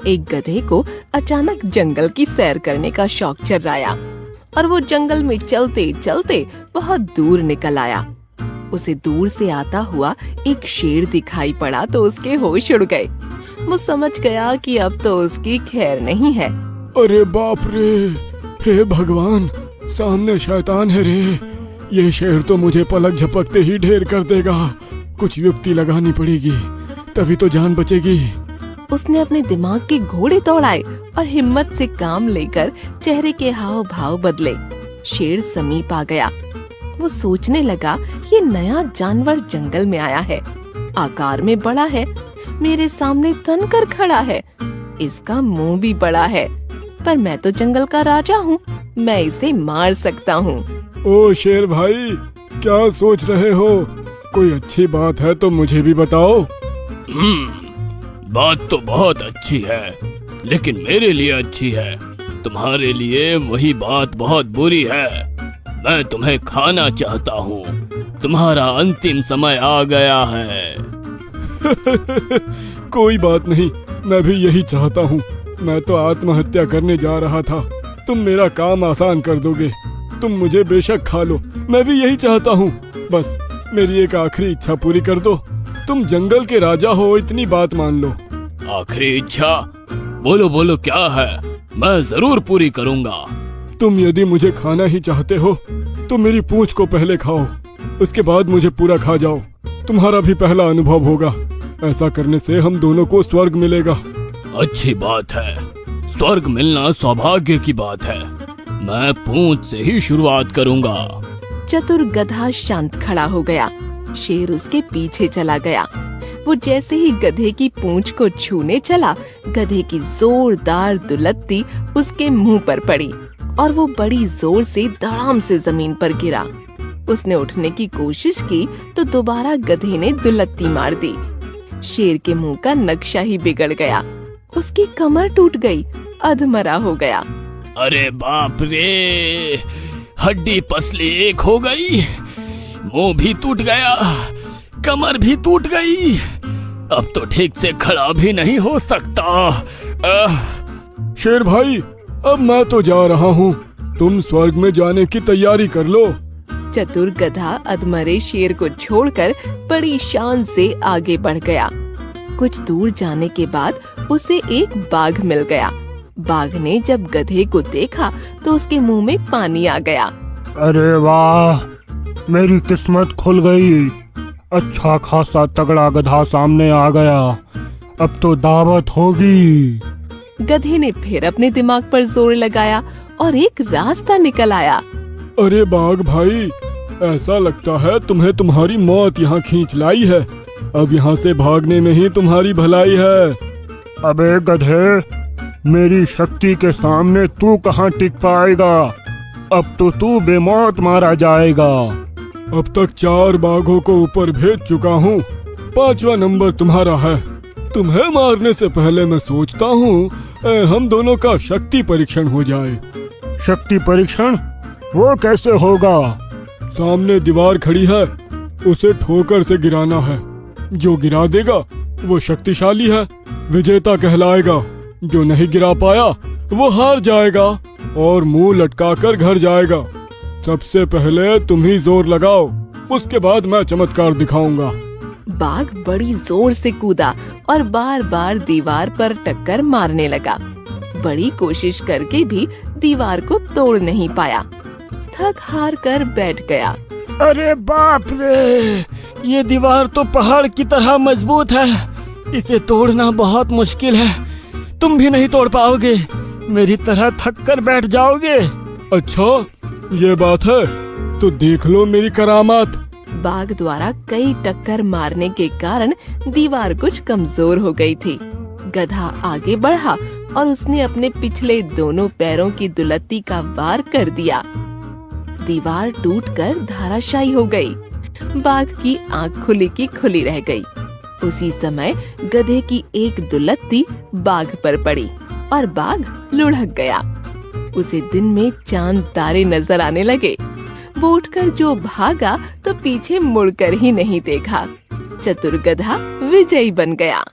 एक गधे को अचानक जंगल की सैर करने का शौक चर्राया और वो जंगल में चलते चलते बहुत दूर निकल आया। उसे दूर से आता हुआ एक शेर दिखाई पड़ा तो उसके होश उड़ गए। वो समझ गया कि अब तो उसकी खैर नहीं है। अरे बाप रे, हे भगवान, सामने शैतान है रे। ये शेर तो मुझे पलक झपकते ही ढेर कर देगा। कुछ युक्ति लगानी पड़ेगी, तभी तो जान बचेगी। उसने अपने दिमाग के घोड़े दौड़ाए और हिम्मत से काम लेकर चेहरे के हाव भाव बदले। शेर समीप आ गया। वो सोचने लगा, ये नया जानवर जंगल में आया है, आकार में बड़ा है, मेरे सामने तनकर खड़ा है, इसका मुंह भी बड़ा है, पर मैं तो जंगल का राजा हूँ, मैं इसे मार सकता हूँ। ओ शेर भाई, क्या सोच रहे हो? कोई अच्छी बात है तो मुझे भी बताओ। बात तो बहुत अच्छी है, लेकिन मेरे लिए अच्छी है। तुम्हारे लिए वही बात बहुत बुरी है। मैं तुम्हें खाना चाहता हूँ। तुम्हारा अंतिम समय आ गया है। कोई बात नहीं, मैं भी यही चाहता हूँ। मैं तो आत्महत्या करने जा रहा था। तुम मेरा काम आसान कर दोगे। तुम मुझे बेशक खा लो, मैं भी यही चाहता हूँ। बस मेरी एक आखिरी इच्छा पूरी कर दो। तुम जंगल के राजा हो, इतनी बात मान लो। आखिरी इच्छा? बोलो बोलो, क्या है? मैं जरूर पूरी करूँगा। तुम यदि मुझे खाना ही चाहते हो तो मेरी पूंछ को पहले खाओ, उसके बाद मुझे पूरा खा जाओ। तुम्हारा भी पहला अनुभव होगा। ऐसा करने से हम दोनों को स्वर्ग मिलेगा। अच्छी बात है, स्वर्ग मिलना सौभाग्य की बात है। मैं पूंछ से ही शुरुआत करूँगा। चतुर गधा शांत खड़ा हो गया। शेर उसके पीछे चला गया। वो जैसे ही गधे की पूंछ को छूने चला, गधे की जोरदार दुलत्ती उसके मुंह पर पड़ी और वो बड़ी जोर से धड़ाम से जमीन पर गिरा। उसने उठने की कोशिश की तो दोबारा गधे ने दुलत्ती मार दी। शेर के मुंह का नक्शा ही बिगड़ गया। उसकी कमर टूट गई, अधमरा हो गया। अरे बाप रे, हड्डी पसली एक हो गई, मुंह भी टूट गया, कमर भी टूट गई। अब तो ठीक से खड़ा भी नहीं हो सकता। शेर भाई, अब मैं तो जा रहा हूँ। तुम स्वर्ग में जाने की तैयारी कर लो। चतुर गधा अधमरे शेर को छोड़कर बड़ी शान से आगे बढ़ गया। कुछ दूर जाने के बाद उसे एक बाघ मिल गया। बाघ ने जब गधे को देखा तो उसके मुंह में पानी आ गया। अरे वाह, मेरी किस्मत खुल गई। अच्छा खासा तगड़ा गधा सामने आ गया। अब तो दावत होगी। गधे ने फिर अपने दिमाग पर जोर लगाया और एक रास्ता निकल आया। अरे बाघ भाई, ऐसा लगता है तुम्हें तुम्हारी मौत यहाँ खींच लाई है। अब यहाँ से भागने में ही तुम्हारी भलाई है। अबे गधे, मेरी शक्ति के सामने तू कहाँ टिक पाएगा? अब तो तू बेमौत मारा जाएगा। अब तक 4 बाघों को ऊपर भेज चुका हूँ, 5वां नंबर तुम्हारा है। तुम्हें मारने से पहले मैं सोचता हूँ हम दोनों का शक्ति परीक्षण हो जाए। शक्ति परीक्षण? वो कैसे होगा? सामने दीवार खड़ी है, उसे ठोकर से गिराना है। जो गिरा देगा वो शक्तिशाली है, विजेता कहलाएगा। जो नहीं गिरा पाया वो हार जाएगा और मुंह लटकाकर घर जाएगा। सबसे पहले तुम ही जोर लगाओ, उसके बाद मैं चमत्कार दिखाऊंगा। बाघ बड़ी जोर से कूदा और बार बार दीवार पर टक्कर मारने लगा। बड़ी कोशिश करके भी दीवार को तोड़ नहीं पाया। थक हार कर बैठ गया। अरे बाप रे, ये दीवार तो पहाड़ की तरह मजबूत है। इसे तोड़ना बहुत मुश्किल है। तुम भी नहीं तोड़ पाओगे, मेरी तरह थक कर बैठ जाओगे। अच्छा, ये बात है तो देख लो मेरी करामात। बाघ द्वारा कई टक्कर मारने के कारण दीवार कुछ कमजोर हो गई थी। गधा आगे बढ़ा और उसने अपने पिछले दोनों पैरों की दुलत्ती का वार कर दिया। दीवार टूटकर धाराशायी हो गई। बाघ की आंख खुली की खुली रह गई। उसी समय गधे की एक दुलत्ती बाघ पर पड़ी और बाघ लुढ़क गया। उसे दिन में चांद तारे नजर आने लगे। वो उठकर जो भागा तो पीछे मुड़कर ही नहीं देखा। चतुर गधा विजयी बन गया।